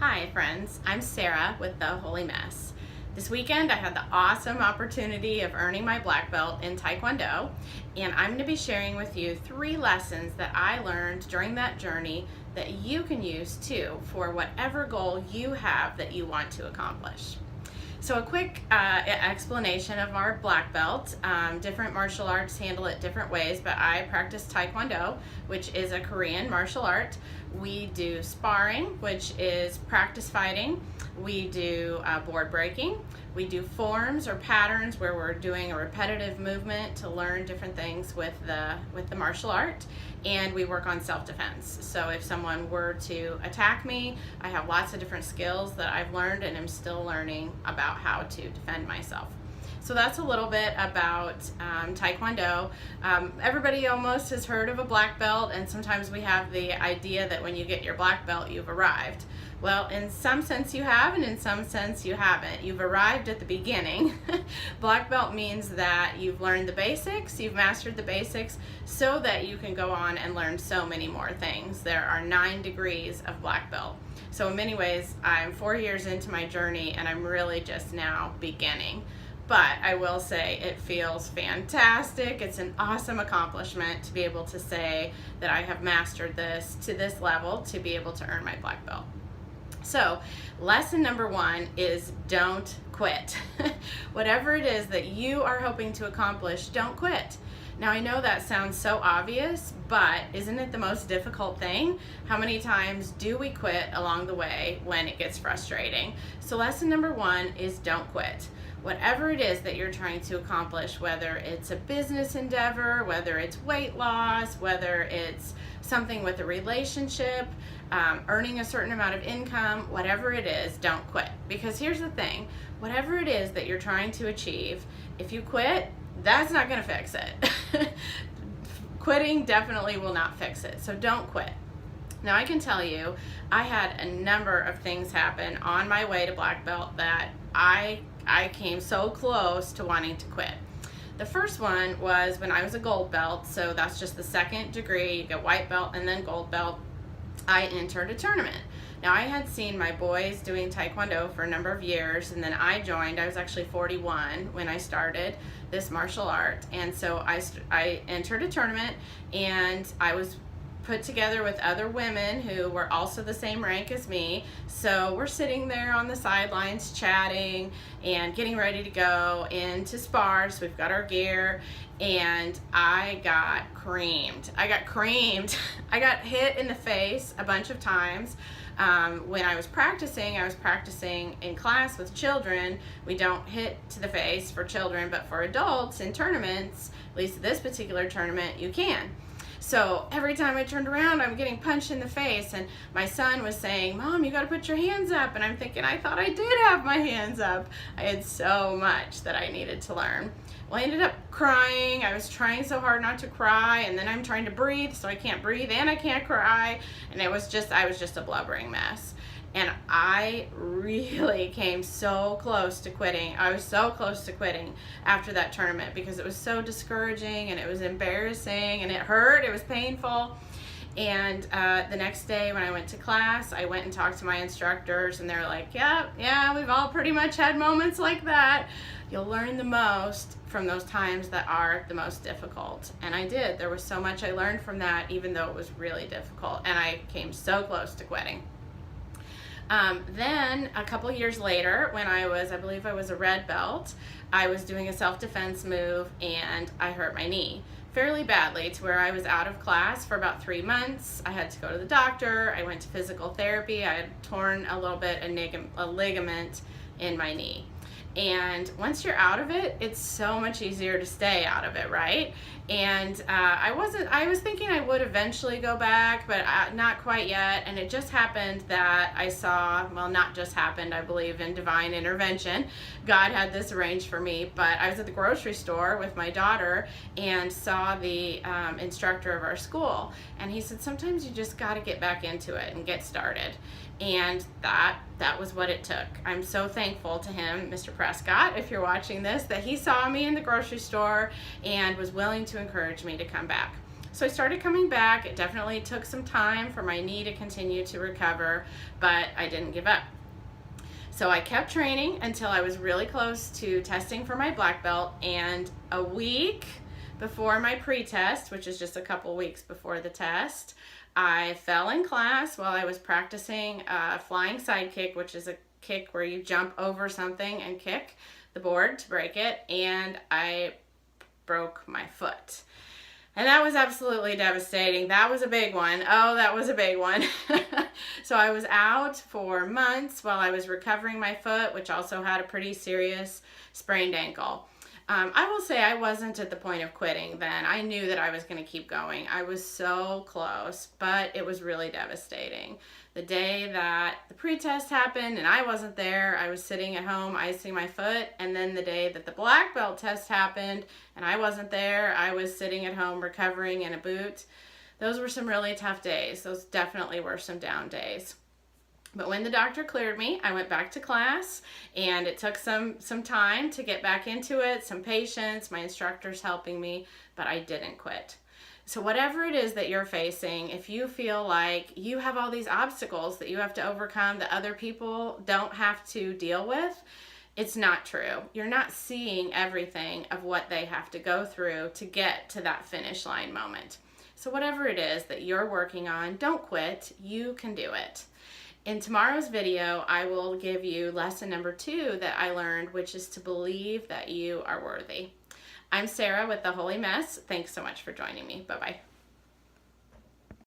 Hi friends, I'm Sarah with The Holy Mess. This weekend I had the awesome opportunity of earning my black belt in Tae Kwon Do, and I'm going to be sharing with you 3 lessons that I learned during that journey that you can use too for whatever goal you have that you want to accomplish. So a quick explanation of our black belt. Different martial arts handle it different ways, but I practice Tae Kwon Do, which is a Korean martial art. We do sparring, which is practice fighting. We do board breaking. We do forms or patterns where we're doing a repetitive movement to learn different things with the martial art. And we work on self-defense. So if someone were to attack me, I have lots of different skills that I've learned and am still learning about how to defend myself. So that's a little bit about Tae Kwon Do. Everybody almost has heard of a black belt, and sometimes we have the idea that when you get your black belt, you've arrived. Well, in some sense you have, and in some sense you haven't. You've arrived at the beginning. Black belt means that you've learned the basics, you've mastered the basics, so that you can go on and learn so many more things. There are 9 degrees of black belt. So in many ways, I'm 4 years into my journey, and I'm really just now beginning. But I will say it feels fantastic. It's an awesome accomplishment to be able to say that I have mastered this to this level to be able to earn my black belt. So lesson number 1 is don't quit. Whatever it is that you are hoping to accomplish, don't quit. Now I know that sounds so obvious, but isn't it the most difficult thing? How many times do we quit along the way when it gets frustrating? So lesson number 1 is don't quit. Whatever it is that you're trying to accomplish, whether it's a business endeavor, whether it's weight loss, whether it's something with a relationship, earning a certain amount of income, whatever it is, don't quit. Because here's the thing, whatever it is that you're trying to achieve, if you quit, that's not going to fix it. Quitting definitely will not fix it, so don't quit. Now I can tell you, I had a number of things happen on my way to black belt that I came so close to wanting to quit. The first one was when I was a gold belt, so that's just the 2nd degree. You get white belt and then gold belt. I entered a tournament. Now I had seen my boys doing Tae Kwon Do for a number of years, and then I joined. I was actually 41 when I started this martial art, and so I entered a tournament, and I was put together with other women who were also the same rank as me. So we're sitting there on the sidelines chatting and getting ready to go into spar. So we've got our gear, and I got creamed. I got hit in the face a bunch of times. When I was practicing in class with children. We don't hit to the face for children, but for adults in tournaments, at least this particular tournament, you can. So every time I turned around, I'm getting punched in the face, and my son was saying, "Mom, you got to put your hands up." And I'm thinking, I thought I did have my hands up. I had so much that I needed to learn. Well, I ended up crying. I was trying so hard not to cry, and then I'm trying to breathe, so I can't breathe and I can't cry, and I was just a blubbering mess. And I really came so close to quitting. I was so close to quitting after that tournament because it was so discouraging, and it was embarrassing, and it hurt, it was painful. And the next day when I went to class, I went and talked to my instructors, and they're like, yeah, we've all pretty much had moments like that. You'll learn the most from those times that are the most difficult. And I did. There was so much I learned from that, even though it was really difficult, and I came so close to quitting. Then a couple years later, when I believe I was a red belt, I was doing a self-defense move, and I hurt my knee fairly badly to where I was out of class for about 3 months. I had to go to the doctor. I went to physical therapy. I had torn a little bit a ligament in my knee. And once you're out of it, it's so much easier to stay out of it, right? And I was thinking I would eventually go back, but not quite yet. And it just happened that I saw, well, not just happened, I believe in divine intervention. God had this arranged for me, but I was at the grocery store with my daughter and saw the instructor of our school. And he said, sometimes you just got to get back into it and get started. And that was what it took. I'm so thankful to him, Mr. Prescott, if you're watching this, that he saw me in the grocery store and was willing to encourage me to come back. So I started coming back. It definitely took some time for my knee to continue to recover, but I didn't give up. So I kept training until I was really close to testing for my black belt, and a week before my pre-test, which is just a couple weeks before the test, I fell in class while I was practicing a flying side kick, which is a kick where you jump over something and kick the board to break it, and I broke my foot. And that was absolutely devastating. That was a big one. Oh, that was a big one. So I was out for months while I was recovering my foot, which also had a pretty serious sprained ankle. I will say I wasn't at the point of quitting then. I knew that I was going to keep going. I was so close, but it was really devastating. The day that the pre-test happened and I wasn't there, I was sitting at home icing my foot. And then the day that the black belt test happened and I wasn't there, I was sitting at home recovering in a boot. Those were some really tough days. Those definitely were some down days. But when the doctor cleared me, I went back to class, and it took some time to get back into it, some patience, my instructors helping me, but I didn't quit. So whatever it is that you're facing, if you feel like you have all these obstacles that you have to overcome that other people don't have to deal with, it's not true. You're not seeing everything of what they have to go through to get to that finish line moment. So whatever it is that you're working on, don't quit. You can do it. In tomorrow's video, I will give you lesson number 2 that I learned, which is to believe that you are worthy. I'm Sarah with The Holy Mess. Thanks so much for joining me. Bye-bye.